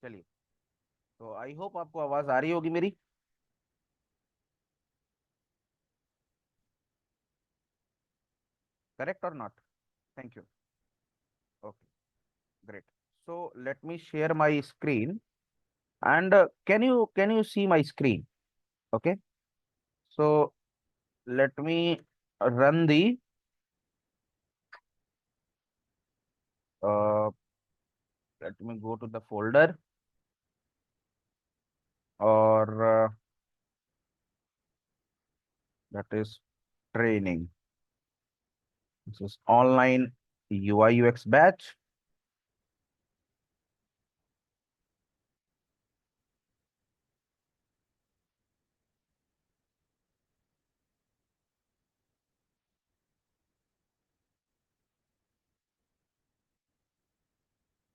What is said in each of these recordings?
चलिए, तो I hope आपको आवाज आ रही होगी मेरी। करेक्ट और not? Thank you. Okay, great. So let me share my screen and can you see my screen? Okay, so let me run the uh, let me go to the folder, or that is training. This is online UI UX batch.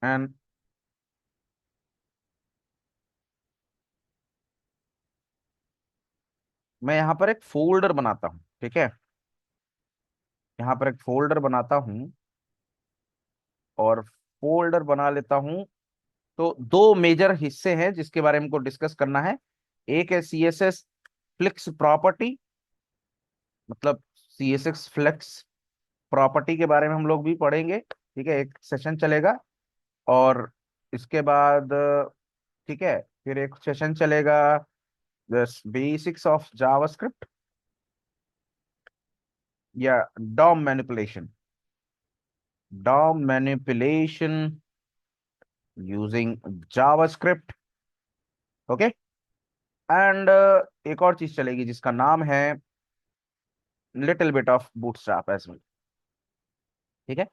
And मैं यहाँ पर एक folder बनाता हूँ, ठीक है। यहाँ पर एक फोल्डर बनाता हूँ और फोल्डर बना लेता हूँ। तो दो मेजर हिस्से हैं जिसके बारे में हमको डिस्कस करना है। एक है CSS फ्लेक्स प्रॉपर्टी, मतलब CSS फ्लेक्स प्रॉपर्टी के बारे में हम लोग भी पढ़ेंगे, ठीक है, एक सेशन चलेगा। और इसके बाद ठीक है, फिर एक सेशन चलेगा बेसिक्स ऑफ जावास्क्रिप्ट या DOM manipulation, DOM manipulation using JavaScript. Okay, and एक और चीज चलेगी जिसका नाम है little bit of Bootstrap as well. ठीक है,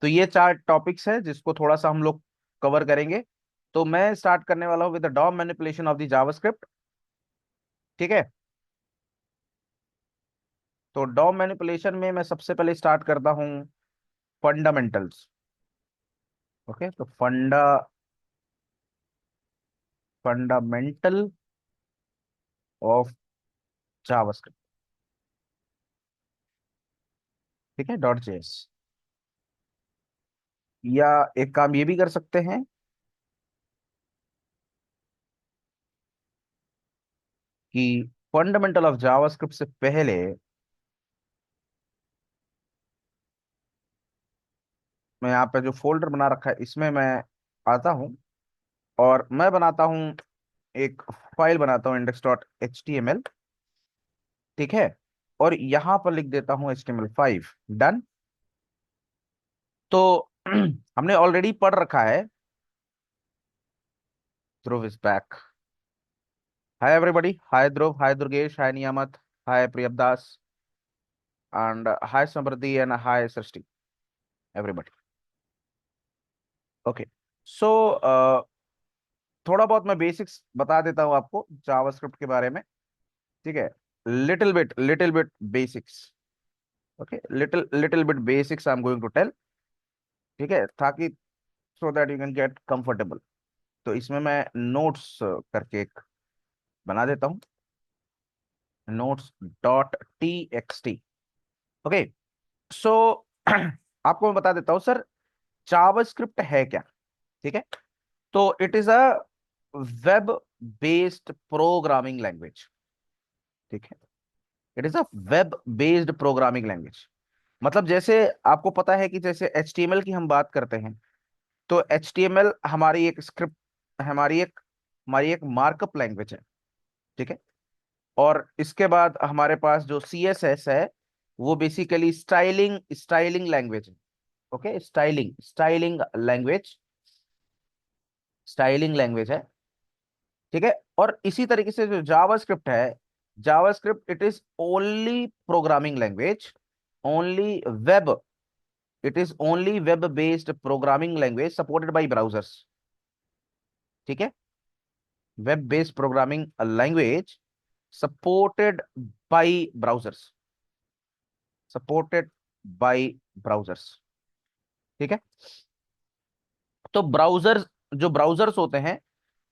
तो ये चार टॉपिक्स है जिसको थोड़ा सा हम लोग कवर करेंगे। तो मैं स्टार्ट करने वाला हूँ with the DOM manipulation of the JavaScript. ठीक है, तो डॉम मैनिपुलेशन में मैं सबसे पहले स्टार्ट करता हूँ फंडामेंटल्स। ओके, तो फंडामेंटल ऑफ जावास्क्रिप्ट। ठीक है, .js। या एक काम ये भी कर सकते हैं कि फंडामेंटल ऑफ जावास्क्रिप्ट से पहले मैं यहाँ पे जो फोल्डर बना रखा है इसमें मैं आता हूँ और मैं बनाता हूँ एक फाइल बनाता हूँ index.html। ठीक है, और यहाँ पर लिख देता हूँ HTML5। डन। तो हमने ऑलरेडी पढ़ रखा है। Dhruv is back. Hi everybody, hi Dhruv, hi Durgesh, hi Niyamat, hi Priyadas, and hi Samriddhi, and hi Srishti, everybody. Okay, so थोड़ा बहुत मैं बेसिक्स बता देता हूँ आपको जावास्क्रिप्ट के बारे में। ठीक है, little bit basics. Okay, little bit basics I am going to tell. ठीक है, ताकि so that you can get comfortable. तो इसमें मैं नोट्स करके एक बना देता हूँ, notes.txt। ओके, सो आपको मैं बता देता हूँ सर, जावास्क्रिप्ट है क्या। ठीक है, तो it is a web based programming language. ठीक है, it is a web based programming language. मतलब जैसे आपको पता है कि जैसे HTML की हम बात करते हैं, तो HTML हमारी एक मार्कअप लैंग्वेज है। ठीक है, और इसके बाद हमारे पास जो CSS है वो बेसिकली स्टाइलिंग स्टाइलिंग लैंग्वेज है। ओके, स्टाइलिंग लैंग्वेज है। ठीक है, और इसी तरीके से जो JavaScript it is only programming language, only web it is only web based programming language supported by browsers. ठीक है, web based programming language supported by browsers, supported by browsers. ठीक है, तो ब्राउजर्स होते हैं,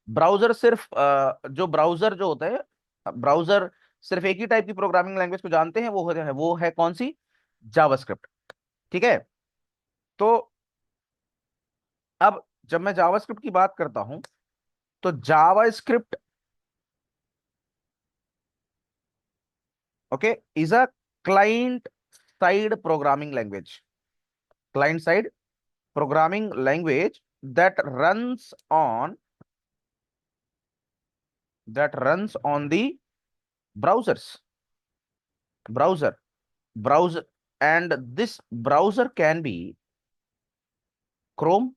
जो ब्राउजर जो होते हैं, ब्राउजर सिर्फ एक ही टाइप की प्रोग्रामिंग लैंग्वेज को जानते हैं, वो है कौन सी? जावास्क्रिप्ट। ठीक है, तो अब जब मैं जावास्क्रिप्ट की बात करता हूं तो JavaScript, okay, is a client side programming language, client side programming language that runs on that runs on the browsers browser browser, and this browser can be Chrome,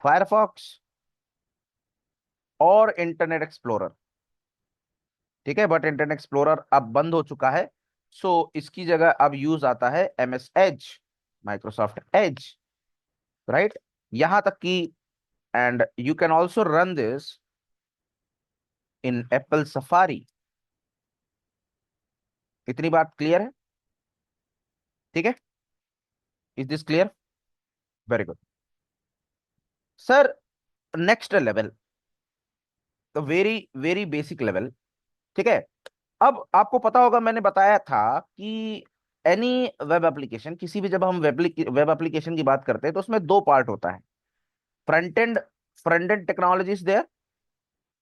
Firefox और internet explorer. ठीक है, but internet explorer अब बंद हो चुका है, सो इसकी जगह अब यूज आता है MS Edge, Microsoft Edge, right. यहां तक कि and you can also run this in Apple Safari. इतनी बात क्लियर है? ठीक है, is this clear? Very good sir. Next level, तो वेरी वेरी बेसिक लेवल। ठीक है, अब आपको पता होगा मैंने बताया था कि एनी वेब एप्लीकेशन, किसी भी जब हम वेब एप्लीकेशन की बात करते हैं तो उसमें दो पार्ट होता है। Front end, front end technology is there,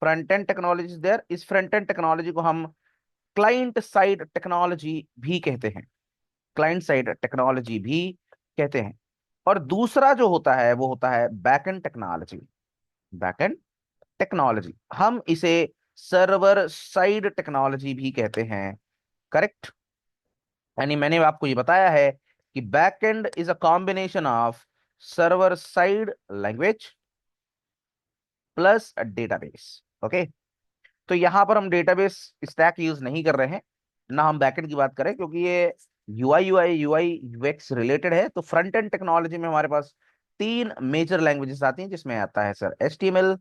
front end technology is there. इस फ्रंट एंड टेक्नोलॉजी को हम क्लाइंट साइड टेक्नोलॉजी भी कहते हैं, क्लाइंट साइड टेक्नोलॉजी भी कहते हैं। और दूसरा जो होता है वो होता है back and technology, back and technology, हम इसे सर्वर साइड टेक्नोलॉजी भी कहते हैं, करेक्ट। यानी मैंने आपको ये बताया है कि backend is a combination of server side language plus database, okay. तो यहां पर हम डेटाबेस स्टैक यूज नहीं कर रहे हैं, ना हम बैकएंड की बात करें, क्योंकि ये यूआई यूएक्स रिलेटेड है। तो फ्रंट एंड टेक्नोलॉजी में हमारे पास तीन मेजर लैंग्वेजेस आती हैं, जिसमें आता है sir HTML,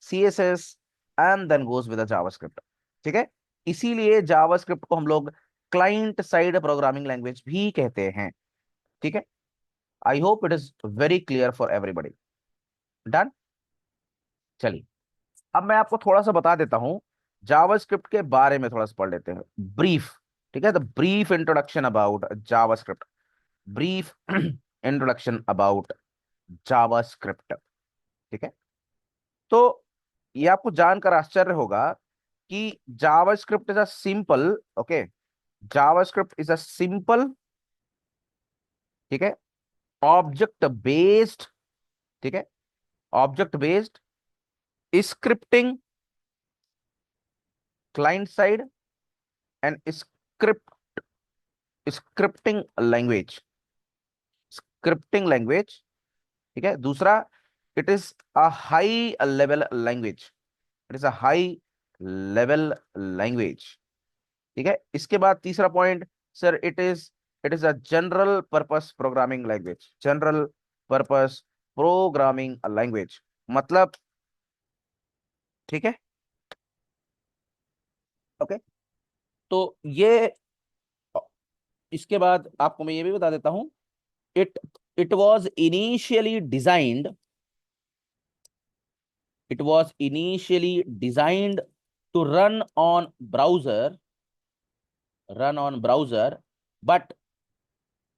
CSS and then goes with JavaScript. ठीक है, इसीलिए जावास्क्रिप्ट को हम लोग क्लाइंट साइड प्रोग्रामिंग लैंग्वेज भी कहते हैं। ठीक है, I hope it is very clear for everybody. Done. चलिए, अब मैं आपको थोड़ा सा बता देता हूं, जावास्क्रिप्ट के बारे में थोड़ा सा पढ़ लेते हैं, ब्रीफ। ठीक है, the brief introduction about JavaScript, brief introduction about JavaScript. ठीक है, तो ये आपको जानकर आश्चर्य होगा कि JavaScript is a simple, okay, JavaScript is a simple, ठीक है, ऑब्जेक्ट बेस्ड, ठीक है, object based scripting client side and script scripting language, scripting language. ठीक है, दूसरा, it is a high level language, it is a high level language. ठीक है, इसके बाद तीसरा point, sir it is a general purpose programming language, general purpose programming language, मतलब, ठीक है, ओके। तो ये, इसके बाद आपको मैं ये भी बता देता हूं, it it was initially designed, it was initially designed to run on browser, but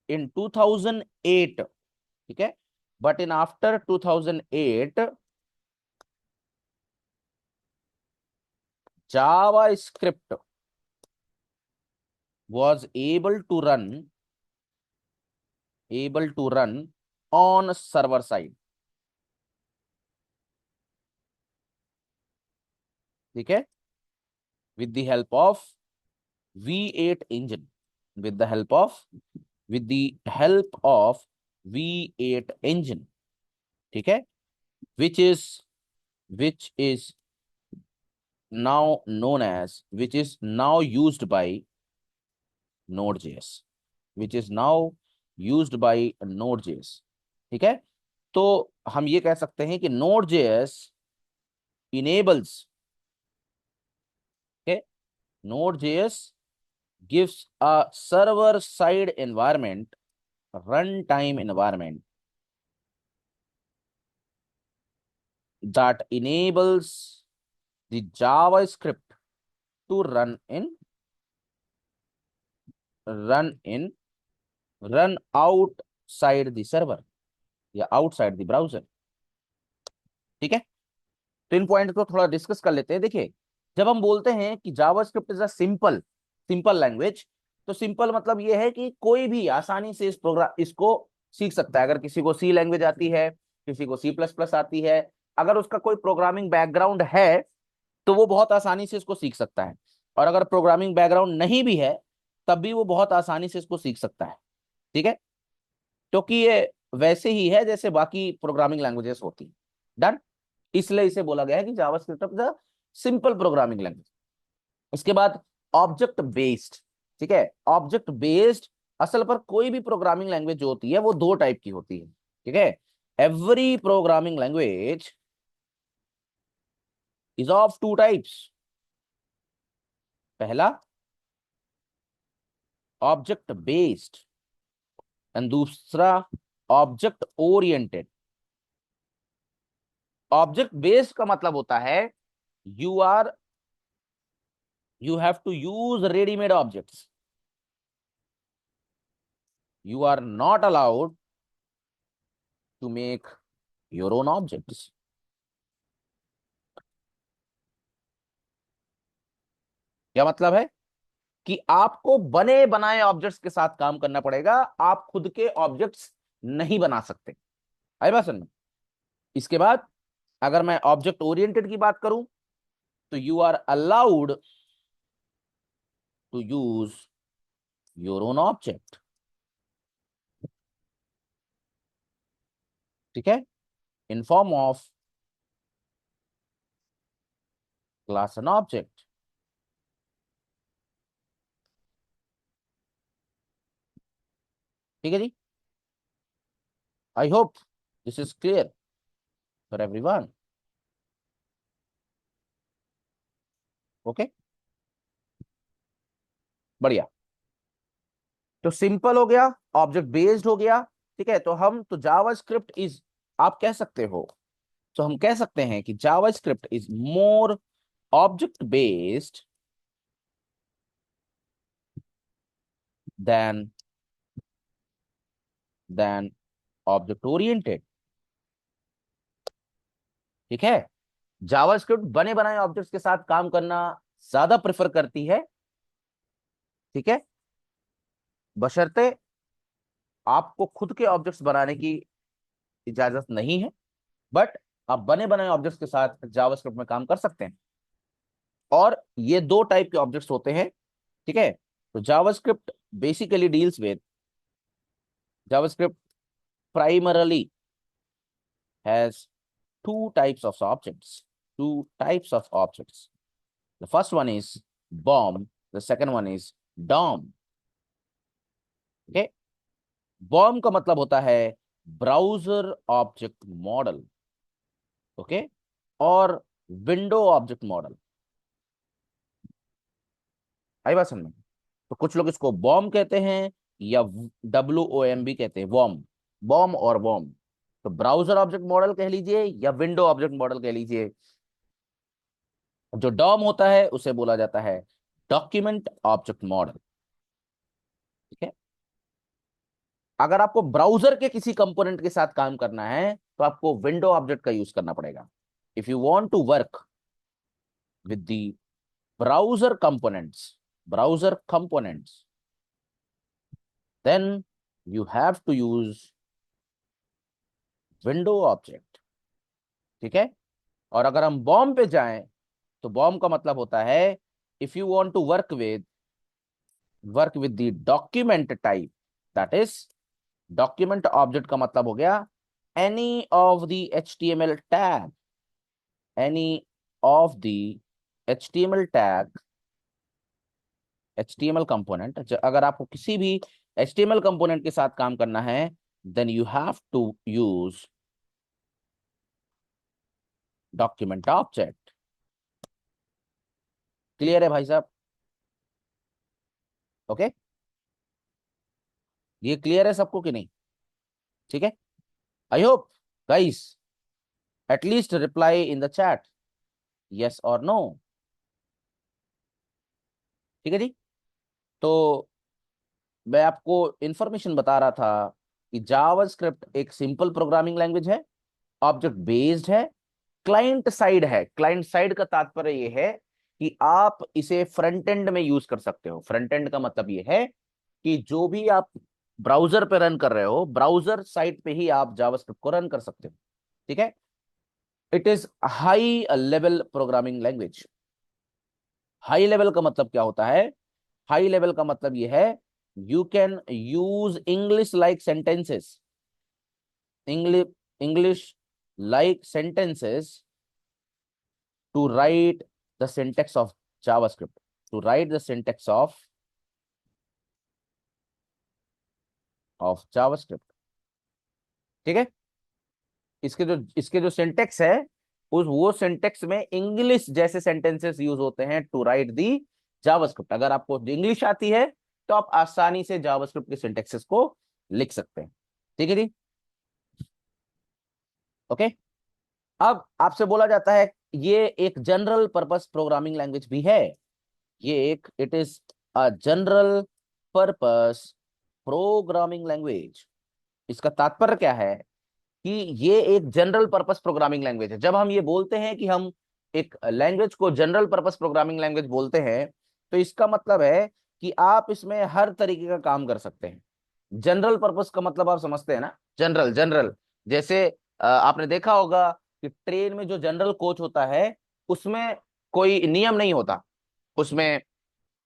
in 2008, ठीक है, but in after 2008 JavaScript was able to run on server side। ठीक है, with the help of V8 engine, with the help of with the help of V8 engine। ठीक है, which is which is now known as, which is now used by Node.js, which is now used by Node.js। ठीक है, तो हम ये कह सकते हैं कि Node.js enables, okay, Node.js gives a server side environment, runtime environment, that enables the JavaScript to run in run outside the server या आउटसाइड द ब्राउजर। ठीक है, तो इन पॉइंट को थोड़ा डिस्कस कर लेते हैं। देखिए, जब हम बोलते हैं कि JavaScript is a simple simple language, तो सिंपल मतलब ये है कि कोई भी आसानी से इस प्रोग्राम इसको सीख सकता है। अगर किसी को सी लैंग्वेज आती है, किसी को सी प्लस प्लस आती है, अगर उसका कोई प्रोग्रामिंग बैकग्राउंड है तो वो बहुत आसानी से इसको सीख सकता है। और अगर प्रोग्रामिंग बैकग्राउंड नहीं भी है तब भी वो बहुत आसानी से इसको सीख सकता है। ठीक है, क्योंकि ये वैसे ही है जैसे बाकी प्रोग्रामिंग लैंग्वेजेस होती है। डन। इसलिए इसे बोला गया है कि JavaScript is a simple programming language. इसके बाद ऑब्जेक्ट बेस्ड। ठीक है, ऑब्जेक्ट बेस्ड असल पर कोई भी प्रोग्रामिंग लैंग्वेज जो होती है वो दो टाइप की होती है। ठीक है, every programming language is of two types. पहला ऑब्जेक्ट बेस्ड एंड दूसरा ऑब्जेक्ट ओरिएंटेड। ऑब्जेक्ट बेस्ड का मतलब होता है you are you have to use readymade objects, you are not allowed to make your own objects। क्या मतलब है कि आपको बने बनाए ऑब्जेक्ट्स के साथ काम करना पड़ेगा, आप खुद के ऑब्जेक्ट्स नहीं बना सकते। आई बात समझ में? इसके बाद अगर मैं ऑब्जेक्ट ओरिएंटेड की बात करूं तो you are allowed to use your own object. ठीक है, in form of class and object. ठीक है जी, I hope this is clear for everyone. Okay, बढ़िया। तो सिंपल हो गया, ऑब्जेक्ट बेस्ड हो गया। ठीक है, तो हम तो जावास्क्रिप्ट इज, आप कह सकते हो, तो हम कह सकते हैं कि JavaScript is more object based than than object oriented. ठीक है, जावास्क्रिप्ट बने बनाए ऑब्जेक्ट्स के साथ काम करना ज्यादा प्रेफर करती है। ठीक है, बशर्ते आपको खुद के ऑब्जेक्ट्स बनाने की इजाजत नहीं है, बट आप बने बनाए ऑब्जेक्ट्स के साथ जावास्क्रिप्ट में काम कर सकते हैं। और ये दो टाइप के ऑब्जेक्ट्स होते हैं। ठीक है, तो JavaScript basically deals with, JavaScript primarily has two types of objects. Two types of objects. The first one is BOM. The second one is DOM. Okay. BOM का मतलब होता है ब्राउजर ऑब्जेक्ट मॉडल। ओके, और window object model. आई बात समझ में? तो कुछ लोग इसको बॉम कहते हैं या WOM भी कहते हैं, वॉम, बॉम और वॉम। तो ब्राउजर ऑब्जेक्ट मॉडल कह लीजिए या विंडो ऑब्जेक्ट मॉडल कह लीजिए। जो डॉम होता है उसे बोला जाता है डॉक्यूमेंट ऑब्जेक्ट मॉडल। ठीक है, अगर आपको ब्राउजर के किसी कंपोनेंट के साथ काम करना है तो आपको विंडो ऑब्जेक्ट का यूज करना पड़ेगा। If you want to work with the browser components, browser components, then you have to use window object. ठीक है, और अगर हम बॉम पे जाएं तो बॉम का मतलब होता है if you want to work with the document type, that is document object का मतलब हो गया any of the HTML tag, any of the HTML tag, HTML component. अगर आपको किसी भी HTML कंपोनेंट के साथ काम करना है then you have to use document object. Clear है भाई साहब? ओके, ये क्लियर है सबको कि नहीं? ठीक है, I hope guys at least reply in the chat yes और नो। ठीक है जी, तो मैं आपको इंफॉर्मेशन बता रहा था कि जावास्क्रिप्ट एक सिंपल प्रोग्रामिंग लैंग्वेज है, ऑब्जेक्ट बेस्ड है, क्लाइंट साइड है। क्लाइंट साइड का तात्पर्य ये है कि आप इसे फ्रंट एंड में यूज कर सकते हो। फ्रंट एंड का मतलब ये है कि जो भी आप ब्राउजर पे रन कर रहे हो, ब्राउजर साइट पे ही आप जावास्क्रिप्ट को रन कर सकते हो। ठीक है। It is high level programming language. High level का मतलब क्या होता है? हाई लेवल का मतलब ये है, you can use English like sentences, English English like sentences to write the syntax of JavaScript, to write the syntax of JavaScript। ठीक है। इसके जो सिंटेक्स है, उस वो सिंटेक्स में इंग्लिश जैसे सेंटेंसेस यूज होते हैं टू राइट दी जावास्क्रिप्ट। अगर आपको इंग्लिश आती है तो आप आसानी से जावास्क्रिप्ट के सिंटेक्सेस को लिख सकते हैं। ठीक है जी। ओके। अब आपसे बोला जाता है ये एक जनरल पर्पस प्रोग्रामिंग लैंग्वेज भी है। ये एक it is a general purpose programming language. इसका तात्पर्य क्या है कि ये एक जनरल पर्पस प्रोग्रामिंग लैंग्वेज है। जब हम ये बोलते हैं कि हम एक लैंग्वेज को जनरल पर्पस प्रोग्रामिंग लैंग्वेज बोलते हैं, तो इसका मतलब है कि आप इसमें हर तरीके का काम कर सकते हैं। जनरल पर्पस का मतलब आप समझते हैं ना? जनरल जनरल, जैसे आपने देखा होगा कि ट्रेन में जो जनरल कोच होता है उसमें कोई नियम नहीं होता। उसमें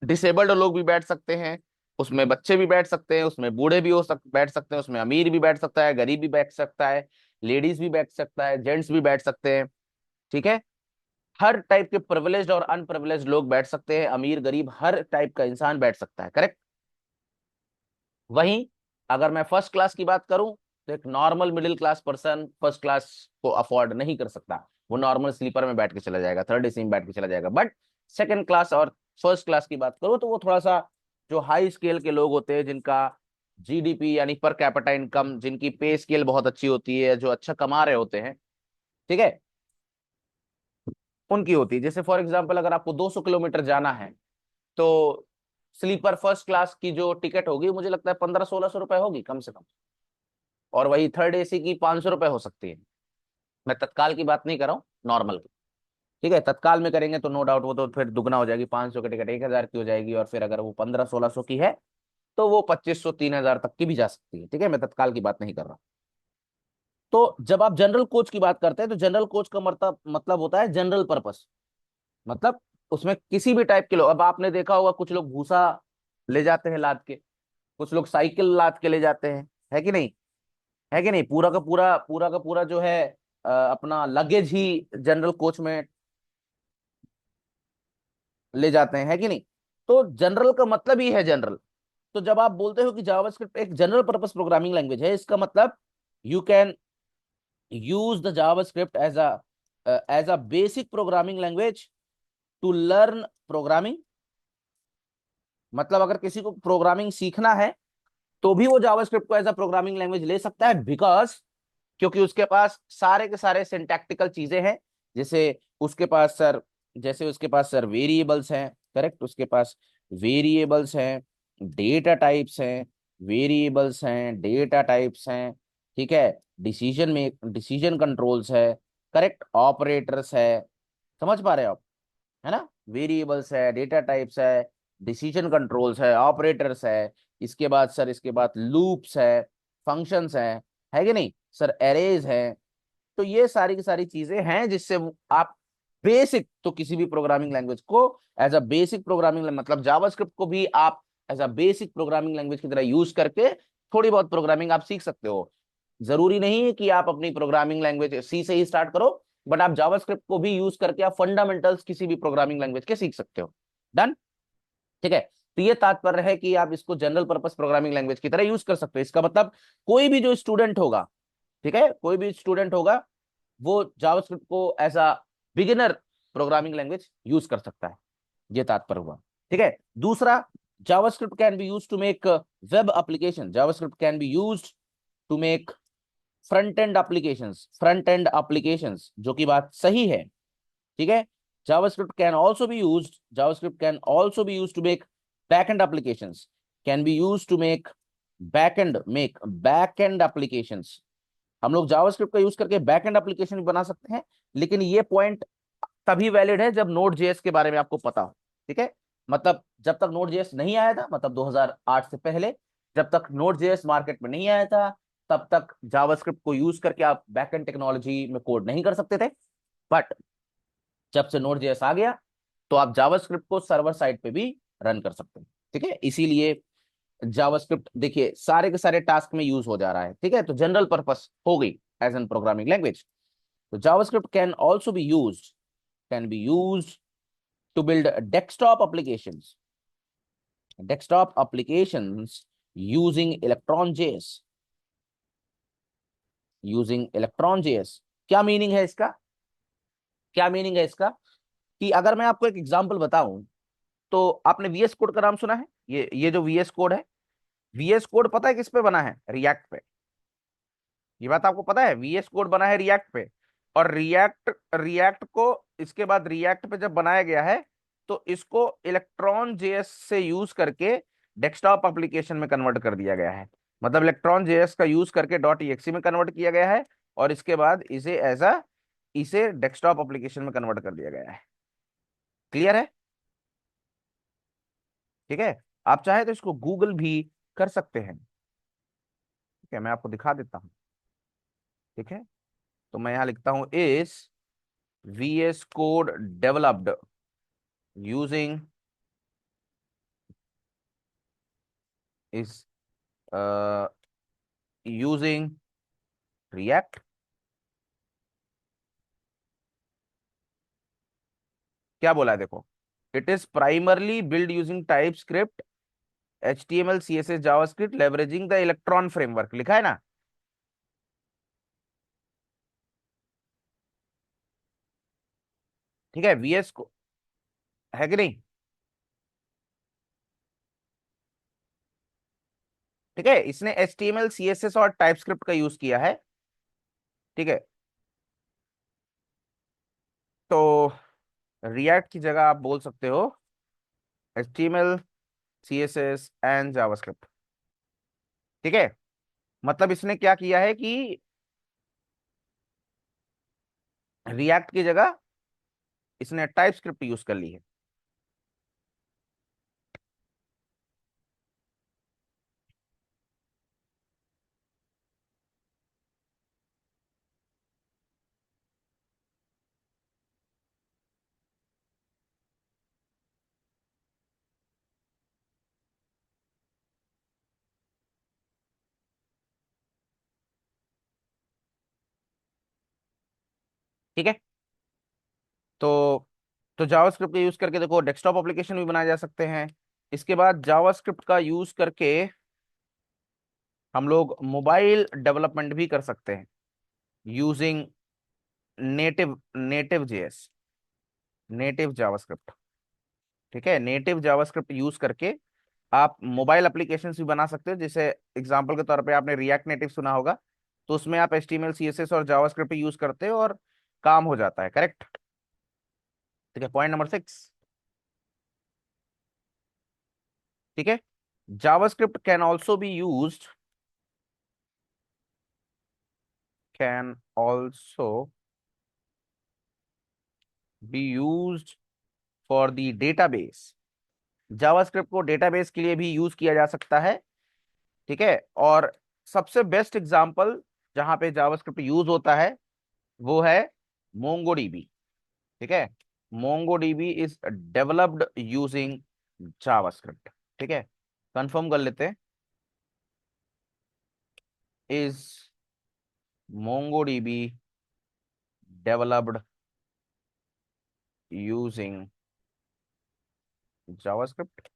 डिसेबल्ड लोग भी बैठ सकते हैं, उसमें बच्चे भी बैठ सकते हैं, उसमें बूढ़े भी बैठ सकते हैं, उसमें अमीर भी बैठ सकता है, गरीब भी बैठ सकता है, लेडीज भी बैठ सकता है, जेंट्स भी बैठ सकते हैं। ठीक है। हर टाइप के प्रिविलेज्ड और अनप्रिविलेज्ड लोग बैठ सकते हैं, अमीर गरीब हर टाइप का इंसान बैठ सकता है। करेक्ट। वहीं अगर मैं फर्स्ट क्लास की बात करूं तो एक normal middle class person first class को अफोर्ड नहीं कर सकता। वो नॉर्मल स्लीपर में बैठ के चला जाएगा, थर्ड एसी में बैठ के चला जाएगा। बट सेकंड क्लास और फर्स्ट क्लास की बात करूं तो वो थोड़ा सा, जो हाई स्केल के लोग होते हैं, जिनका जीडीपी यानी पर कैपिटा इनकम, जिनकी पे स्केल बहुत अच्छी होती है, जो अच्छा कमा रहे होते हैं, ठीक है, उनकी होती है। जैसे फॉर एग्जाम्पल अगर आपको 200 किलोमीटर जाना है तो स्लीपर फर्स्ट क्लास की जो टिकट होगी, मुझे लगता है 1500-1600 रुपए होगी कम से कम। और वही थर्ड एसी की 500 रुपए हो सकती है। मैं तत्काल की बात नहीं कर रहा हूँ, नॉर्मल की। ठीक है। तत्काल में करेंगे तो नो डाउट वो तो फिर दुगना हो जाएगी, 500 की टिकट 1000 की हो जाएगी, और फिर अगर वो 1500-1600 की है तो वो 2500-3000 तक की भी जा सकती है। ठीक है। मैं तत्काल की बात नहीं कर रहा। तो जब आप जनरल कोच की बात करते हैं तो जनरल कोच का मतलब होता है जनरल पर्पस। मतलब उसमें किसी भी टाइप के लोग, अब आपने देखा होगा कुछ लोग भूसा ले जाते हैं लाद के, कुछ लोग साइकिल लाद के ले जाते हैं, है कि नहीं? है कि नहीं? पूरा का पूरा जो है अपना लगेज ही जनरल कोच में ले जाते हैं, है कि नहीं? तो जनरल का मतलब ही है जनरल। तो जब आप बोलते हो कि जावास्क्रिप्ट एक जनरल पर्पस प्रोग्रामिंग लैंग्वेज है, इसका मतलब you can use the JavaScript as a basic programming language to learn programming. मतलब अगर किसी को प्रोग्रामिंग सीखना है तो भी वो जावास्क्रिप्ट को एज अ प्रोग्रामिंग लैंग्वेज ले सकता है, बिकॉज क्योंकि उसके पास सारे के सारे सिंटैक्टिकल चीजें हैं। जैसे उसके पास सर जैसे उसके पास सर वेरिएबल्स हैं। करेक्ट। उसके पास वेरिएबल्स हैं, डेटा टाइप्स हैं, वेरिएबल्स हैं, डेटा टाइप्स हैं। ठीक है। डिसीजन कंट्रोल्स है। करेक्ट। ऑपरेटर्स है। समझ पा रहे हो आप? है ना? वेरिएबल्स है, डेटा टाइप्स है, डिसीजन कंट्रोल्स है, ऑपरेटर्स है। इसके बाद लूप्स है, फंक्शंस है कि नहीं सर? एरेज है। तो ये सारी की सारी चीजें हैं जिससे आप बेसिक, तो किसी भी प्रोग्रामिंग लैंग्वेज को एज अ बेसिक प्रोग्रामिंग, मतलब जावास्क्रिप्ट को भी आप as a basic programming language की तरह यूज करके थोड़ी बहुत प्रोग्रामिंग आप सीख सकते हो। जरूरी नहीं है कि आप अपनी प्रोग्रामिंग लैंग्वेज सी से ही स्टार्ट करो, बट आप जावास्क्रिप्ट को भी यूज करके आप फंडामेंटल्स किसी भी प्रोग्रामिंग लैंग्वेज के सीख सकते हो। डन। ठीक है। तो ये तात्पर्य है कि आप इसको जनरल पर्पस प्रोग्रामिंग लैंग्वेज की तरह यूज कर सकते हो। इसका मतलब कोई भी जो स्टूडेंट होगा, ठीक है, कोई भी स्टूडेंट होगा, वो जावास्क्रिप्ट को as a beginner programming language use कर सकता है। ये तात्पर्य हुआ। ठीक है। दूसरा, JavaScript can be used to make web application. JavaScript can be used to make front end applications, जो कि बात सही है। ठीक है। JavaScript can also be used to make backend applications, can be used to make backend applications, हम लोग JavaScript का यूज करके बैक एंड एप्लीकेशन भी बना सकते हैं, लेकिन ये पॉइंट तभी वैलिड है जब नोड जेएस के बारे में आपको पता हो। ठीक है, मतलब जब तक नोड जेएस नहीं आया था, मतलब 2008 से पहले, जब तक नोड जेएस मार्केट में नहीं आया था, तब तक जावास्क्रिप्ट को यूज करके आप बैकएंड टेक्नोलॉजी में कोड नहीं कर सकते थे। बट जब से नोड जेएस आ गया, तो आप जावास्क्रिप्ट को सर्वर साइड पे भी रन कर सकते हैं। ठीक है, इसीलिए जावास्क्रिप्ट देखिए सारे के सारे टास्क में यूज हो जा रहा है। ठीक है, तो जनरल पर्पस हो गई एज एन प्रोग्रामिंग लैंग्वेज। तो JavaScript can also be used, can be used to build desktop applications using electron.js। क्या मीनिंग है इसका, क्या मीनिंग है इसका, कि अगर मैं आपको एक एग्जांपल बताऊं, तो आपने वीएस कोड का नाम सुना है? ये जो वीएस कोड है, वीएस कोड पता है किस पे बना है? रिएक्ट पे। ये बात आपको पता है, वीएस कोड बना है रिएक्ट पे। और रिएक्ट रिएक्ट को, इसके बाद रिएक्ट पे जब बनाया गया है, तो इसको इलेक्ट्रॉन जेएस से यूज करके डेस्कटॉप एप्लीकेशन में कन्वर्ट कर दिया गया है। मतलब इलेक्ट्रॉन जेएस का यूज करके डॉट ईएक्सी में कन्वर्ट किया गया है, और इसके बाद इसे डेस्कटॉप एप्लीकेशन में कन्वर्ट कर दिया गया है। क्लियर है? ठीक है, आप चाहे तो इसको गूगल भी कर सकते हैं। ठीक है, मैं आपको दिखा देता हूँ। ठीक है, तो मैं यहां लिखता हूं इस VS Code developed using is using React। क्या बोला है देखो, it is primarily build using type script, HTML CSS JavaScript leveraging the electron framework, लिखा है ना? ठीक है, वीएस को है कि नहीं? ठीक है, इसने HTML CSS और टाइप स्क्रिप्ट का यूज किया है। ठीक है, तो रिएक्ट की जगह आप बोल सकते हो HTML CSS एंड जावास्क्रिप्ट। ठीक है, मतलब इसने क्या किया है कि रिएक्ट की जगह इसने टाइप स्क्रिप्ट यूज कर ली है। ठीक है, तो जावास्क्रिप्ट का यूज करके देखो डेस्कटॉप एप्लीकेशन भी बनाए जा सकते हैं। इसके बाद जावास्क्रिप्ट का यूज करके हम लोग मोबाइल डेवलपमेंट भी कर सकते हैं using native JS, native JavaScript. ठीक है, नेटिव जावास्क्रिप्ट यूज करके आप मोबाइल एप्लीकेशंस भी बना सकते हो। जैसे एग्जांपल के तौर पे आपने रिएक्ट नेटिव सुना होगा, तो उसमें आप HTML CSS और जावास्क्रिप्ट यूज करते हो और काम हो जाता है। करेक्ट? ठीक है, पॉइंट नंबर 6। ठीक है, JavaScript can also be used for the database. JavaScript को डेटाबेस के लिए भी यूज किया जा सकता है। ठीक है, और सबसे बेस्ट एग्जांपल जहां पे जावास्क्रिप्ट यूज होता है वो है मोंगोडीबी। ठीक है, MongoDB is developed using JavaScript. ठीक है, कंफर्म कर लेते हैं, is MongoDB developed using JavaScript.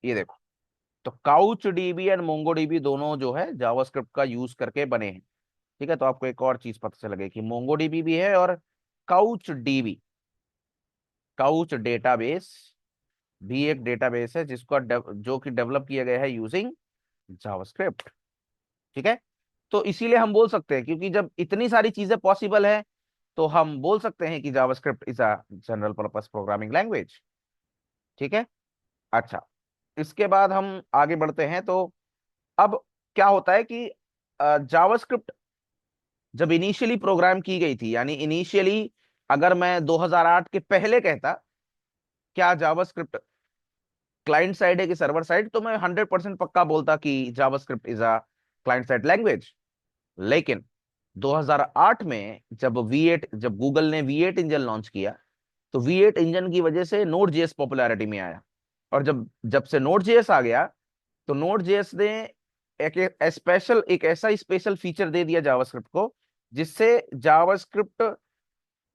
ये देखो, तो काउच डीबी एंड मोंगोडीबी दोनों जो है जावास्क्रिप्ट का यूज करके बने हैं। ठीक है, तो आपको एक और चीज पता चल गई कि मोंगोडीबी भी है, और काउच डीबी, काउच डेटाबेस भी एक डेटाबेस है जिसको जो कि डेवलप किया गया है यूजिंग जावास्क्रिप्ट। ठीक है, तो इसीलिए हम बोल सकते हैं, क्योंकि जब इतनी सारी चीजें पॉसिबल है, तो हम बोल सकते हैं कि JavaScript is a general purpose programming language. ठीक है, अच्छा, इसके बाद हम आगे बढ़ते हैं। तो अब क्या होता है कि जावास्क्रिप्ट जब इनिशियली प्रोग्राम की गई थी, यानी इनिशियली अगर मैं 2008 के पहले कहता क्या जावास्क्रिप्ट क्लाइंट साइड है कि सर्वर साइड, तो मैं 100% पक्का बोलता कि JavaScript is a client side language. लेकिन 2008 में जब गूगल ने V8 इंजन लॉन्च किया, तो V8 इंजन की वजह से नोड जेएस पॉपुलैरिटी में आया। और जब जब से नोड जेएस आ गया, तो नोड जेएस ने एक ऐसा स्पेशल फीचर दे दिया जावास्क्रिप्ट को, जिससे जावास्क्रिप्ट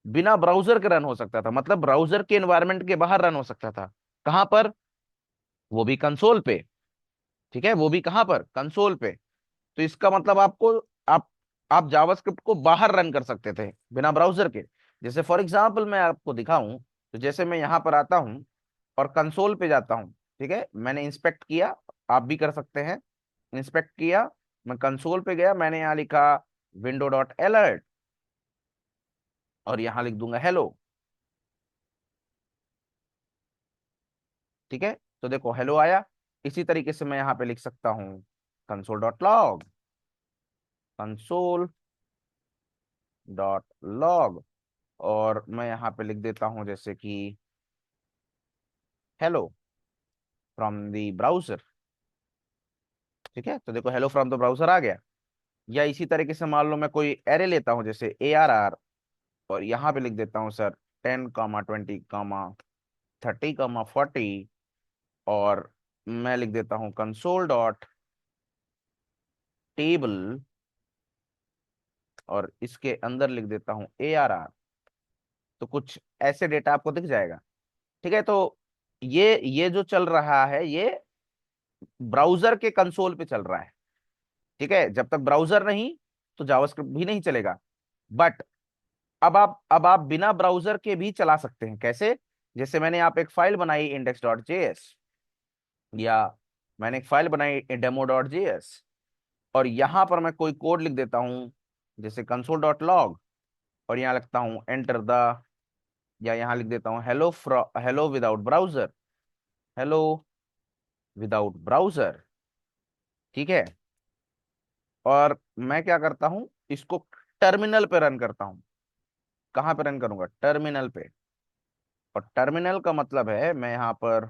बिना ब्राउजर के रन हो सकता था, मतलब ब्राउजर के एनवायरनमेंट के बाहर रन हो सकता था। कहां पर? वो भी कंसोल पे। ठीक है, वो भी कहां पर? कंसोल पे। तो इसका मतलब आप आप जावास्क्रिप्ट को बाहर रन कर सकते थे बिना ब्राउजर के। जैसे फॉर एग्जांपल मैं आपको दिखाऊं, तो जैसे मैं यहां पर आता हूं और कंसोल पे जाता हूं। ठीक है, मैंने इंस्पेक्ट किया, आप भी कर सकते हैं। इंस्पेक्ट किया, मैं कंसोल पे गया, मैंने यहां लिखा विंडो डॉट अलर्ट, और यहां लिख दूंगा हेलो। ठीक है, तो देखो हेलो आया। इसी तरीके से मैं यहाँ पे लिख सकता हूँ console dot log, console dot log, और मैं यहाँ पे लिख देता हूँ जैसे कि हेलो फ्रॉम द ब्राउजर। ठीक है, तो देखो हेलो फ्रॉम द ब्राउजर आ गया। या इसी तरीके से मान लो मैं कोई एरे लेता हूँ जैसे ARR, और यहाँ पे लिख देता हूँ सर 10, 20, 30, 40, और मैं लिख देता हूँ कंसोल डॉट टेबल, और इसके अंदर लिख देता हूँ ARR। तो कुछ ऐसे डेटा आपको दिख जाएगा। ठीक है, तो ये जो चल रहा है, ये ब्राउजर के कंसोल पे चल रहा है। ठीक है, जब तक ब्राउजर नहीं, तो जावास्क्रिप्ट भी नहीं चलेगा। बट अब आप बिना ब्राउजर के भी चला सकते हैं। कैसे? जैसे मैंने यहाँ पे एक फाइल बनाई index.js, या मैंने एक फाइल बनाई demo.js, और यहां पर मैं कोई कोड लिख देता हूं जैसे कंसोल डॉट लॉग, और यहाँ लिखता हूं एंटर द, या यहाँ लिख देता हूँ hello without browser, hello without browser. ठीक है, और मैं क्या करता हूं, इसको टर्मिनल पे रन करता हूं। कहां पे रन करूंगा? टर्मिनल पे। और टर्मिनल का मतलब है मैं यहां पर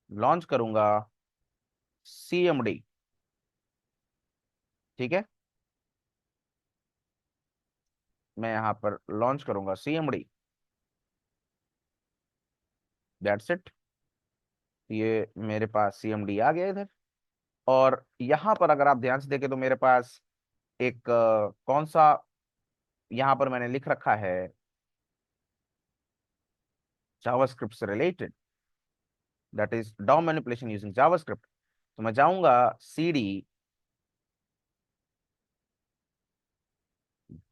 लॉन्च करूंगा CMD। ठीक है, मैं यहां पर लॉन्च करूंगा CMD। That's it. ये मेरे पास CMD आ गया इधर। और यहां पर अगर आप ध्यान से देखें तो मेरे पास एक कौन सा यहां पर मैंने लिख रखा है जावास्क्रिप्ट से related, that is DOM manipulation using JavaScript. तो मैं जाऊंगा CD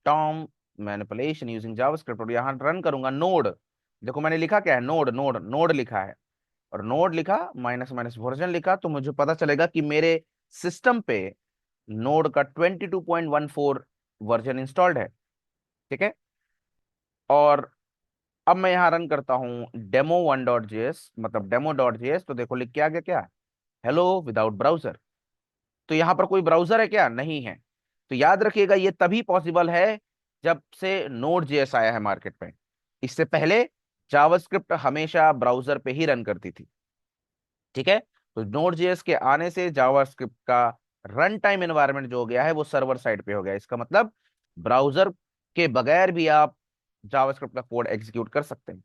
DOM manipulation using JavaScript, और यहाँ रन करूंगा नोड। देखो मैंने लिखा क्या है? नोड नोड नोड लिखा है, और नोड लिखा माइनस माइनस वर्जन लिखा, तो मुझे पता चलेगा कि मेरे सिस्टम पे नोड का 22.14 वर्जन इंस्टॉल्ड है। ठीक है, और अब मैं यहाँ रन करता हूँ demo1.js, मतलब demo.js, तो देखो लिख के आ गया क्या? Hello without browser. तो यहाँ पर कोई ब्राउजर है क्या? नहीं है। तो याद रखिएगा, ये तभी पॉसिबल है जब से नोड जेएस आया है मार्केट में। इससे पहले जावास्क्रिप्ट हमेशा ब्राउजर पे ही रन करती थी। ठीक है, तो नोड जेएस के आने से जावास्क्रिप्ट का रन टाइम एनवायरनमेंट जो हो गया है वो सर्वर साइड पे हो गया। इसका मतलब ब्राउजर के बगैर भी आप जावास्क्रिप्ट का कोड एग्जीक्यूट कर सकते हैं।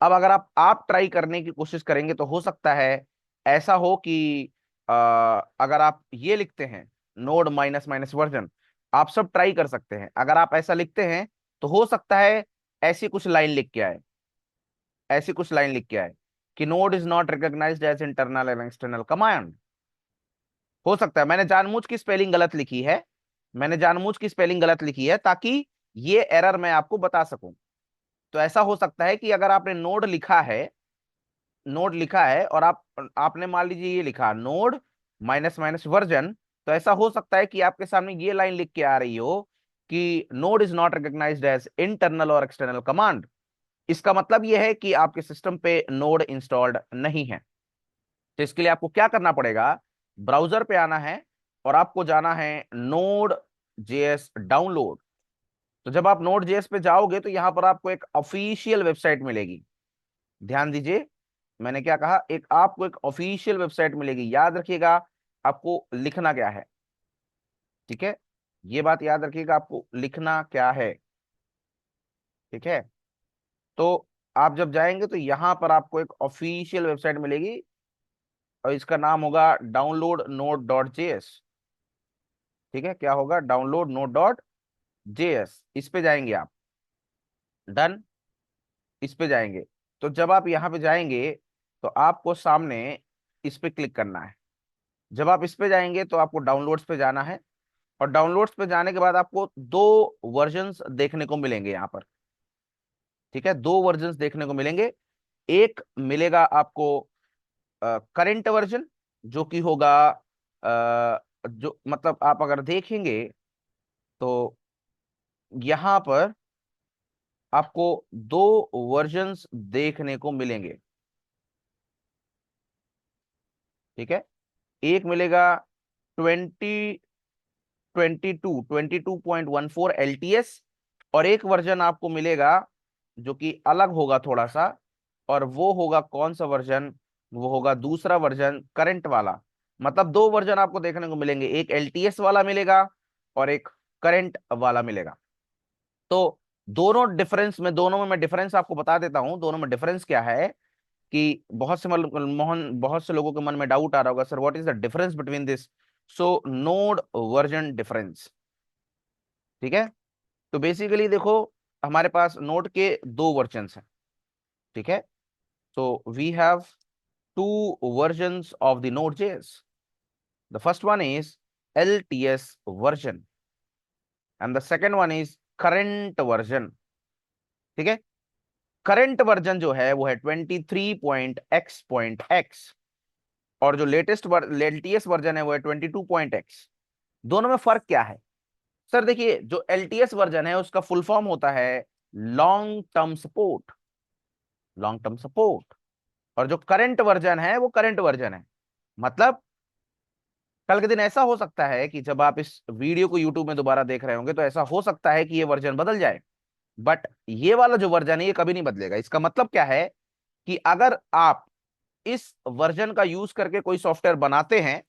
अब अगर आप ट्राई करने की कोशिश करेंगे, तो हो सकता है ऐसा हो कि अगर आप ये लिखते हैं नोड माइनस माइनस वर्जन, आप सब ट्राई कर सकते हैं। अगर आप ऐसा लिखते हैं, तो हो सकता है ऐसी कुछ लाइन लिख के आए, ऐसी कुछ लाइन लिख के आए कि node is not recognised as internal and external command. हो सकता है मैंने जानबूझ की स्पेलिंग गलत लिखी है, मैंने जानबूझ की स्पेलिंग गलत लिखी है ताकि ये एरर मैं आपको बता सकूं। तो ऐसा हो सकता है कि अगर आपने नोड लिखा है और आपने मान लीजिए ये लिखा नोड माइनस माइनस वर्जन, तो ऐसा हो सकता है कि आपके सामने ये लाइन लिख के आ रही हो कि node is not recognised as internal और एक्सटर्नल कमांड। इसका मतलब यह है कि आपके सिस्टम पे नोड इंस्टॉल्ड नहीं है। तो इसके लिए आपको क्या करना पड़ेगा? ब्राउजर पे आना है, और आपको जाना है नोड जेएस डाउनलोड। तो जब आप नोड जेएस पे जाओगे तो यहां पर आपको एक ऑफिशियल वेबसाइट मिलेगी। ध्यान दीजिए, मैंने क्या कहा, एक आपको एक ऑफिशियल वेबसाइट मिलेगी। याद रखिएगा आपको लिखना क्या है, ठीक है, ये बात याद रखिएगा आपको लिखना क्या है, ठीक है। तो आप जब जाएंगे तो यहां पर आपको एक ऑफिशियल वेबसाइट मिलेगी और इसका नाम होगा डाउनलोड नोड डॉट जेएस। ठीक है, क्या होगा, डाउनलोड नोड डॉट जेएस। इस पे जाएंगे आप, डन, इस पे जाएंगे। तो जब आप यहाँ पे जाएंगे तो आपको सामने इस पे क्लिक करना है। जब आप इस पे जाएंगे तो आपको डाउनलोड्स पे जाना है, और डाउनलोड्स पे जाने के बाद आपको दो वर्जन्स देखने को मिलेंगे यहाँ पर। ठीक है, दो वर्जन्स देखने को मिलेंगे। एक मिलेगा आपको करंट वर्जन, जो कि होगा जो मतलब आप अगर देखेंगे तो यहाँ पर आपको दो वर्जन्स देखने को मिलेंगे। ठीक है, एक मिलेगा 22.14 LTS, और एक वर्जन आपको मिलेगा जो कि अलग होगा थोड़ा सा, और वो होगा कौन सा वर्जन, वो होगा दूसरा वर्जन करंट वाला। मतलब दो वर्जन आपको देखने को मिलेंगे, एक LTS वाला मिलेगा और एक करंट वाला मिलेगा। तो दोनों डिफरेंस में, दोनों में मैं डिफरेंस आपको बता देता हूं, दोनों में डिफरेंस क्या है। कि बहुत से लोगों के मन में डाउट आ रहा होगा, sir what is the difference between this. So node version difference, ठीक है। तो बेसिकली देखो, हमारे पास नोड के दो वर्जन्स हैं, ठीक है। So we have two versions of the node JS. The first one is LTS version and the second one is current version. ठीक है, करंट वर्जन जो है वो है 23.x.x, और जो लेटेस्ट LTS वर्जन है वो है 22.x। दोनों में फर्क क्या है। सर देखिए, जो LTS वर्जन है उसका फुल फॉर्म होता है long term support, long term support. और जो करंट वर्जन है वो करंट वर्जन है। मतलब कल के दिन ऐसा हो सकता है कि जब आप इस वीडियो को यूट्यूब में दोबारा देख रहे होंगे तो ऐसा हो सकता है कि ये वर्जन बदल जाए, बट ये वाला जो वर्जन है ये कभी नहीं बदलेगा। इसका मतलब क्या है कि अगर आप इस वर्जन का यूज करके कोई सॉफ्टवेयर बनाते हैं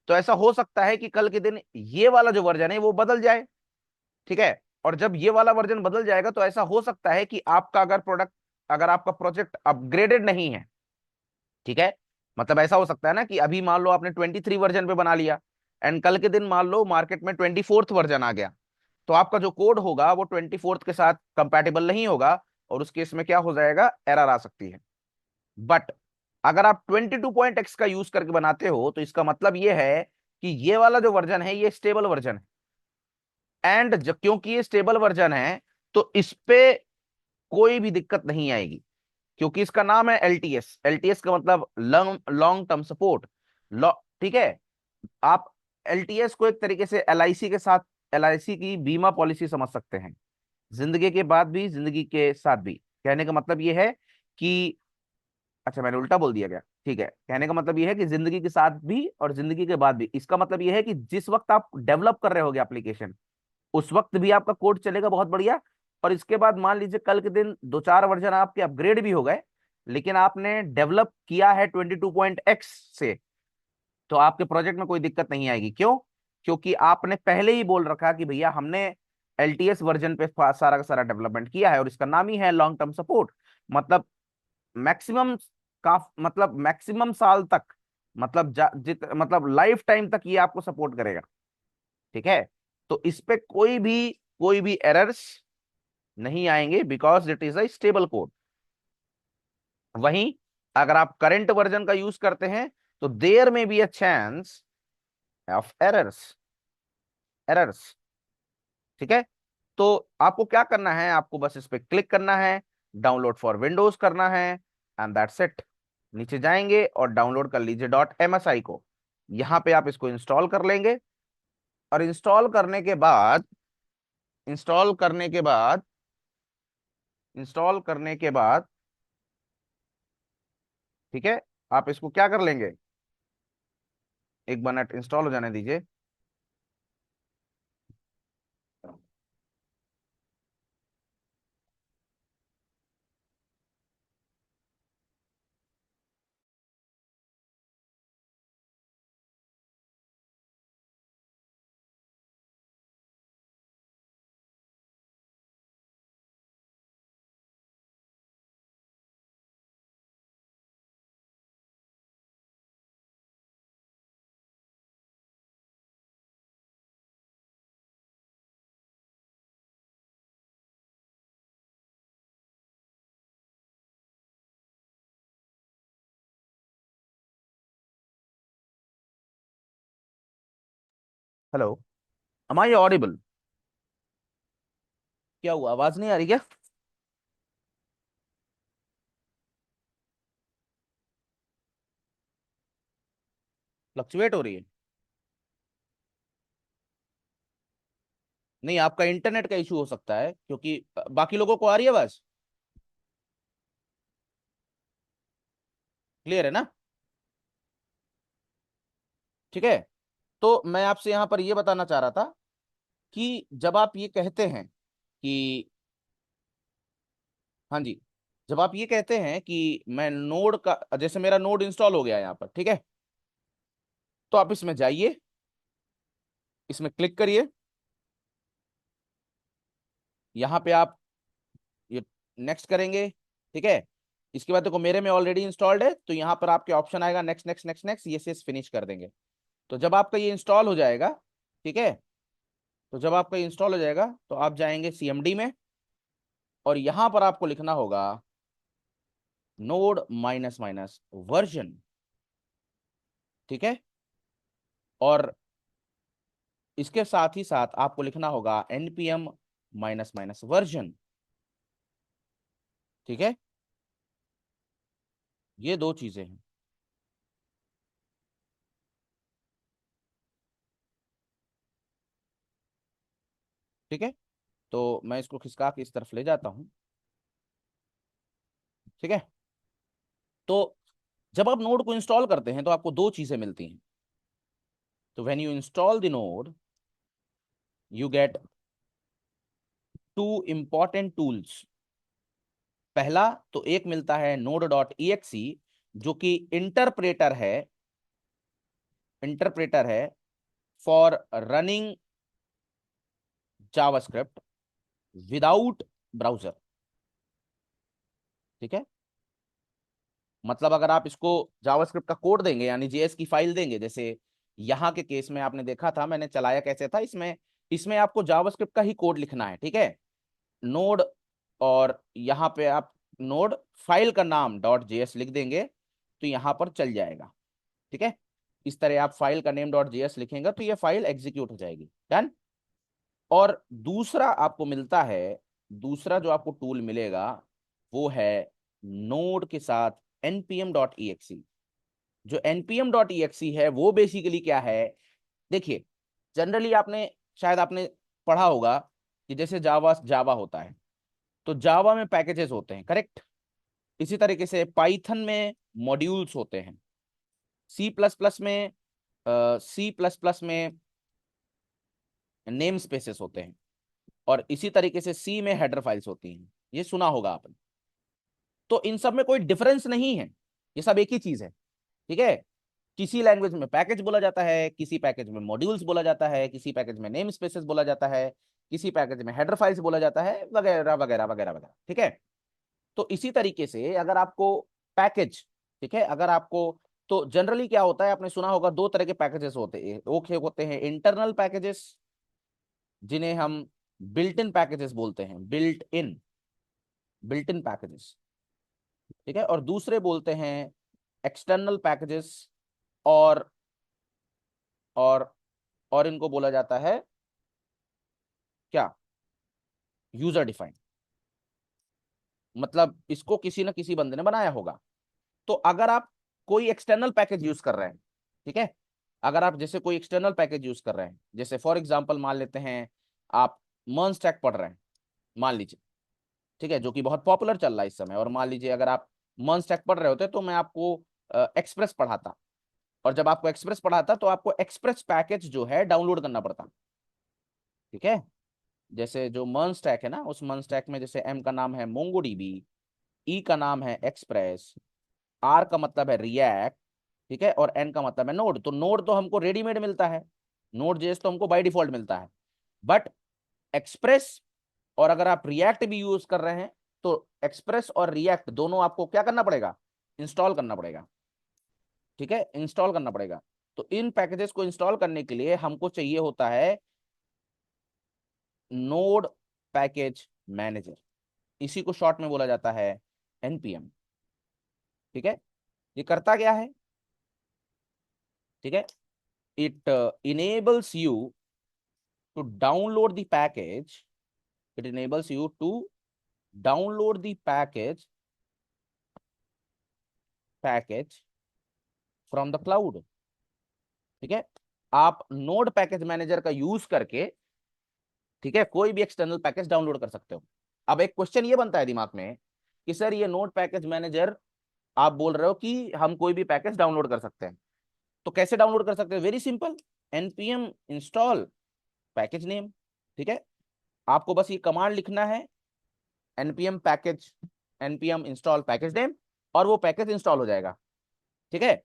तो ऐसा हो सकता है कि कल के दिन ये वाला जो वर्जन है वो बदल जाए, ठीक है। और जब ये वाला वर्जन बदल जाएगा तो ऐसा हो सकता है कि आपका अगर आपका प्रोजेक्ट अपग्रेडेड नहीं है, ठीक है। मतलब ऐसा हो सकता है ना कि अभी मान लो आपने 23 वर्जन पे बना लिया, एंड कल के दिन मान लो मार्केट में 24th वर्जन आ गया, तो आपका जो कोड होगा वो 24th के साथ कंपैटिबल नहीं होगा, और उस केस में क्या हो जाएगा, एरर आ सकती है। बट अगर आप 22.x का यूज करके बनाते हो तो इसका मतलब ये है कि ये वाला जो वर्जन है ये स्टेबल वर्जन है, एंड क्योंकि ये स्टेबल वर्जन है तो इस पे कोई भी दिक्कत नहीं आएगी, क्योंकि इसका नाम है LTS। LTS का मतलब लॉन्ग लॉन्ग टर्म सपोर्ट। ठीक है, आप LTS को एक तरीके से LIC के साथ, LIC की बीमा पॉलिसी समझ सकते हैं। जिंदगी के बाद भी, जिंदगी के साथ भी। कहने का मतलब ये है कि, अच्छा मैंने उल्टा बोल दिया क्या, ठीक है, कहने का मतलब ये है कि जिंदगी के साथ भी और जिंदगी के बाद भी। इसका मतलब ये है कि जिस वक्त आप डेवलप कर रहे होगे एप्लीकेशन, उस वक्त भी आपका कोड चलेगा बहुत बढ़िया। और इसके बाद मान लीजिए कल के दिन दो चार वर्जन आपके अपग्रेड भी हो गए, लेकिन आपने डेवलप किया है 22.x से, तो आपके प्रोजेक्ट में कोई दिक्कत नहीं आएगी। क्यों? क्योंकि आपने पहले ही बोल रखा कि भैया हमने LTS वर्जन पे सारा का सारा डेवलपमेंट किया है, और इसका नाम ही है लॉन्ग टर्म सपोर्ट। मतलब मैक्सिमम मतलब मैक्सिमम साल तक, मतलब मतलब लाइफ टाइम तक ये आपको सपोर्ट करेगा, ठीक है। तो इस पे कोई भी एरर्स नहीं आएंगे, because it is a stable code. वहीं अगर आप करंट वर्जन का यूज करते हैं तो देयर में be a chance of errors, ठीक है। तो आपको क्या करना है, आपको बस इस पे क्लिक करना है, डाउनलोड फॉर विंडोज करना है, एंड दैट्स इट। नीचे जाएंगे और डाउनलोड कर लीजिए .msi को। यहां पे आप इसको इंस्टॉल कर लेंगे, और इंस्टॉल करने के बाद इंस्टॉल करने के बाद ठीक है, आप इसको क्या कर लेंगे, एक मिनट इंस्टॉल हो जाने दीजिए। Hello, am I audible? क्या हुआ, आवाज नहीं आ रही क्या? फ्लक्चुएट हो रही है? नहीं, आपका इंटरनेट का इशू हो सकता है, क्योंकि बाकी लोगों को आ रही है आवाज। क्लियर है ना? ठीक है। तो मैं आपसे यहां पर ये बताना चाह रहा था कि जब आप ये कहते हैं कि, हाँ जी, जब आप ये कहते हैं कि मैं नोड का, जैसे मेरा नोड इंस्टॉल हो गया है यहाँ पर, ठीक है, तो आप इसमें जाइए, इसमें क्लिक करिए, यहाँ पे आप ये नेक्स्ट करेंगे, ठीक है। इसके बाद देखो मेरे में ऑलरेडी इंस्टॉल्ड है, तो यहाँ पर आपके ऑप्शन आएगा नेक्स्ट नेक्स्ट नेक्स्ट नेक्स्ट, ये से फिनिश कर देंगे। तो जब आपका ये इंस्टॉल हो जाएगा, ठीक है, तो जब आपका इंस्टॉल हो जाएगा तो आप जाएंगे सीएमडी में, और यहां पर आपको लिखना होगा नोड माइनस माइनस वर्जन, ठीक है। और इसके साथ ही साथ आपको लिखना होगा npm माइनस माइनस वर्जन, ठीक है। ये दो चीजें हैं, ठीक है। तो मैं इसको खिसका के इस तरफ ले जाता हूं, ठीक है। तो जब आप नोड को इंस्टॉल करते हैं तो आपको दो चीजें मिलती हैं। तो when you install the node, you get two important tools. पहला तो एक मिलता है नोड डॉट ई जो कि इंटरप्रेटर है for running JavaScript without browser, ठीक है। मतलब अगर आप इसको जावास्क्रिप्ट का कोड देंगे, यानी जेएस की फाइल देंगे, जैसे यहाँ के केस में आपने देखा था मैंने चलाया कैसे था, इसमें इसमें आपको जावास्क्रिप्ट का ही कोड लिखना है, ठीक है। नोड, और यहाँ पे आप नोड फाइल का नाम डॉट जेएस लिख देंगे तो यहाँ पर चल जाएगा, ठीक है। इस तरह आप फाइल का नेम डॉट जेएस लिखेंगे तो ये फाइल एग्जीक्यूट हो जाएगी, डन। और दूसरा आपको मिलता है, दूसरा जो आपको टूल मिलेगा वो है नोड के साथ npm.exe। जो npm.exe है वो बेसिकली क्या है, देखिए, जनरली आपने, शायद आपने पढ़ा होगा कि जैसे जावा जावा होता है, तो जावा में पैकेजेस होते हैं, करेक्ट। इसी तरीके से पाइथन में मॉड्यूल्स होते हैं, सी प्लस प्लस में सी प्लस प्लस में नेम स्पेसेस होते हैं, और इसी तरीके से सी में हेडर फाइल्स होती हैं, ये सुना होगा आपने। तो इन सब में कोई डिफरेंस नहीं है, ये सब एक ही चीज है, ठीक है। किसी लैंग्वेज में पैकेज बोला जाता है, किसी पैकेज में मॉड्यूल्स बोला जाता है, किसी पैकेज में नेम स्पेसेस बोला जाता है, किसी पैकेज में हेडर फाइल्स बोला जाता है, वगैरह वगैरह वगैरह वगैरह, ठीक है। तो इसी तरीके से अगर आपको पैकेज, ठीक है, अगर आपको, तो जनरली क्या होता है, आपने सुना होगा दो तरह के पैकेजेस होते हैं, ओके, होते हैं इंटरनल पैकेजेस, जिन्हें हम बिल्ट इन पैकेजेस बोलते हैं, बिल्ट इन पैकेजेस, ठीक है। और दूसरे बोलते हैं एक्सटर्नल पैकेजेस, और और और इनको बोला जाता है क्या, यूजर डिफाइंड। मतलब इसको किसी ना किसी बंदे ने बनाया होगा। तो अगर आप कोई एक्सटर्नल पैकेज यूज कर रहे हैं, ठीक है, अगर आप जैसे कोई एक्सटर्नल पैकेज यूज कर रहे हैं, जैसे फॉर एग्जांपल मान लेते हैं आप मर्न स्टैक पढ़ रहे हैं, मान लीजिए, ठीक है, जो कि बहुत पॉपुलर चल रहा है इस समय। और मान लीजिए अगर आप मर्न स्टैक पढ़ रहे होते तो मैं आपको एक्सप्रेस पढ़ाता, और जब आपको एक्सप्रेस पढ़ाता तो आपको एक्सप्रेस पैकेज जो है डाउनलोड करना पड़ता, ठीक है। जैसे जो मर्न स्टैक है ना, उस मर्न स्टैक में जैसे एम का नाम है मोंगोडीबी, ई का नाम है एक्सप्रेस, आर का मतलब है रिएक्ट, ठीक है, और एन का मतलब है नोड। तो नोड तो हमको रेडीमेड मिलता है, नोड जेएस तो हमको बाय डिफॉल्ट मिलता है, बट एक्सप्रेस, और अगर आप रिएक्ट भी यूज कर रहे हैं तो एक्सप्रेस और रिएक्ट दोनों आपको क्या करना पड़ेगा, इंस्टॉल करना पड़ेगा, ठीक है, इंस्टॉल करना पड़ेगा। तो इन पैकेजेस को इंस्टॉल करने के लिए हमको चाहिए होता है नोड पैकेज मैनेजर, इसी को शॉर्ट में बोला जाता है एनपीएम, ठीक है। ये करता क्या है, ठीक है, it enables you to download the package. It enables you to download the package from the cloud. ठीक है, आप नोड पैकेज मैनेजर का यूज करके, ठीक है, कोई भी एक्सटर्नल पैकेज डाउनलोड कर सकते हो। अब एक क्वेश्चन ये बनता है दिमाग में कि सर ये नोड पैकेज मैनेजर, आप बोल रहे हो कि हम कोई भी पैकेज डाउनलोड कर सकते हैं, तो कैसे डाउनलोड कर सकते हैं? Very simple, npm install package name. ठीक है, आपको बस ये कमांड लिखना है, npm package, npm install package name, और वो पैकेज इंस्टॉल हो जाएगा। ठीक है,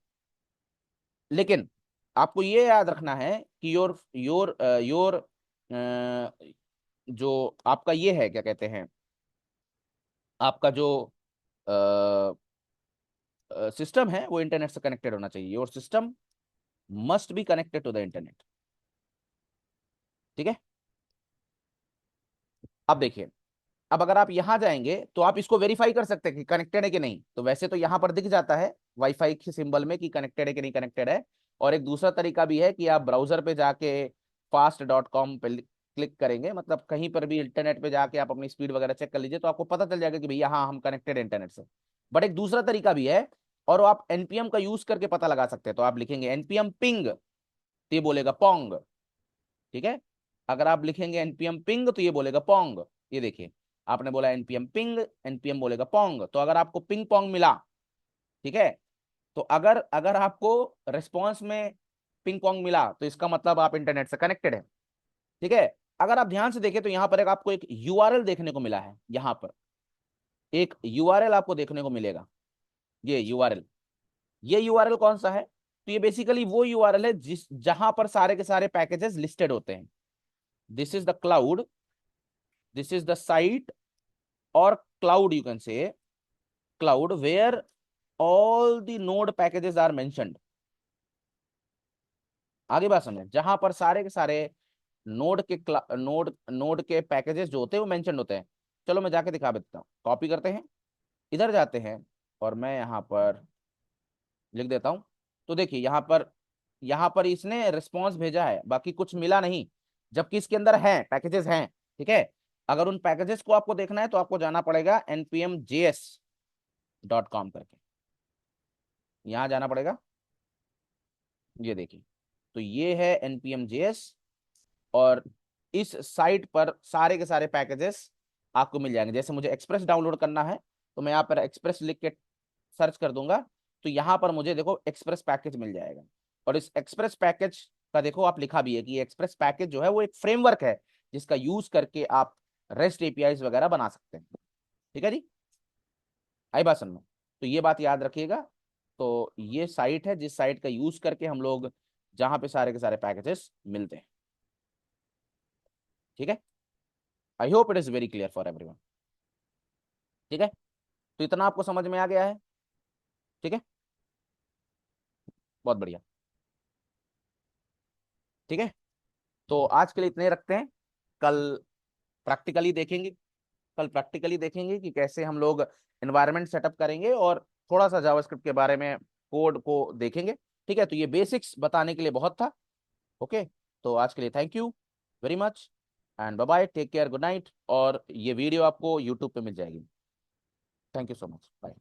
लेकिन आपको ये याद रखना है कि योर जो आपका ये है, क्या कहते हैं, आपका जो सिस्टम है वो इंटरनेट से कनेक्टेड होना चाहिए। Your system must be connected to the internet. ठीक है, अब देखिए, अब अगर आप यहां जाएंगे तो आप इसको वेरीफाई कर सकते हैं कि कनेक्टेड है कि नहीं। तो वैसे तो यहां पर दिख जाता है वाईफाई के सिंबल में कि कनेक्टेड है कि नहीं कनेक्टेड है। और एक दूसरा तरीका भी है कि आप ब्राउजर पे जाके fast.com पे क्लिक करेंगे, मतलब कहीं पर भी इंटरनेट पे जाके आप अपनी स्पीड वगैरह चेक कर लीजिए, तो आपको पता चल जाएगा कि भैया हाँ हम कनेक्टेड है इंटरनेट से। बट एक दूसरा तरीका भी है, और वो आप एनपीएम का यूज करके पता लगा सकते हैं। तो आप लिखेंगे एनपीएम पिंग, तो ये बोलेगा पोंग। ठीक है, अगर आप लिखेंगे एनपीएम पिंग तो ये बोलेगा पोंग। ये देखिए, आपने बोला एनपीएम पिंग, एनपीएम बोलेगा पोंग। तो अगर आपको पिंग पोंग मिला, ठीक है, तो अगर अगर आपको रिस्पॉन्स में पिंग पोंग मिला तो इसका मतलब आप इंटरनेट से कनेक्टेड है। ठीक है, अगर आप ध्यान से देखें तो यहां पर एक आपको एक यूआरएल देखने को मिला है। यहां पर एक यूआरएल आपको देखने को मिलेगा, ये यूआरएल। ये यूआरएल कौन सा है? तो ये बेसिकली वो यूआरएल है जिस जहां पर सारे के सारे पैकेजेस लिस्टेड होते हैं। This is the cloud, this is the site or cloud, you can say cloud, where all the node packages are mentioned। आगे बात समझे, जहां पर सारे के सारे नोड के नोड के पैकेजेस जो होते हैं वो मेंशन होते हैं। चलो मैं जाके दिखा देता हूँ, कॉपी करते हैं, इधर जाते हैं, और मैं यहाँ पर लिख देता हूँ। तो देखिए यहाँ पर इसने रिस्पॉन्स भेजा है, बाकी कुछ मिला नहीं, जबकि इसके अंदर है, पैकेजेस हैं। ठीक है, अगर उन पैकेजेस को आपको देखना है तो आपको जाना पड़ेगा npmjs.com करके, यहां जाना पड़ेगा। ये देखिए, तो ये है npmjs, और इस साइट पर सारे के सारे पैकेजेस आपको मिल जाएंगे। जैसे मुझे एक्सप्रेस डाउनलोड करना है तो मैं यहाँ पर एक्सप्रेस लिख के सर्च कर दूंगा, तो यहाँ पर मुझे देखो एक्सप्रेस पैकेज मिल जाएगा। और इस एक्सप्रेस पैकेज का देखो आप लिखा भी है कि एक्सप्रेस पैकेज जो है वो एक फ्रेमवर्क है जिसका यूज करके आप रेस्ट एपीआईज वगैरह बना सकते हैं। ठीक है जी, आई बात समझ में? तो ये बात याद रखिएगा। तो ये साइट है जिस साइट का यूज करके हम लोग, जहां पे सारे के सारे पैकेजेस मिलते हैं। ठीक है, I hope it is very clear for everyone. ठीक है, तो इतना आपको समझ में आ गया है? ठीक है, बहुत बढ़िया। ठीक है, तो आज के लिए इतने रखते हैं। कल प्रैक्टिकली देखेंगे, कल प्रैक्टिकली देखेंगे कि कैसे हम लोग एनवायरनमेंट सेटअप करेंगे, और थोड़ा सा जावास्क्रिप्ट के बारे में कोड को देखेंगे। ठीक है, तो ये बेसिक्स बताने के लिए बहुत था। ओके, तो आज के लिए thank you very much, and bye bye, take care, good night. और ये वीडियो आपको यूट्यूब पे मिल जाएगी। Thank you so much, bye.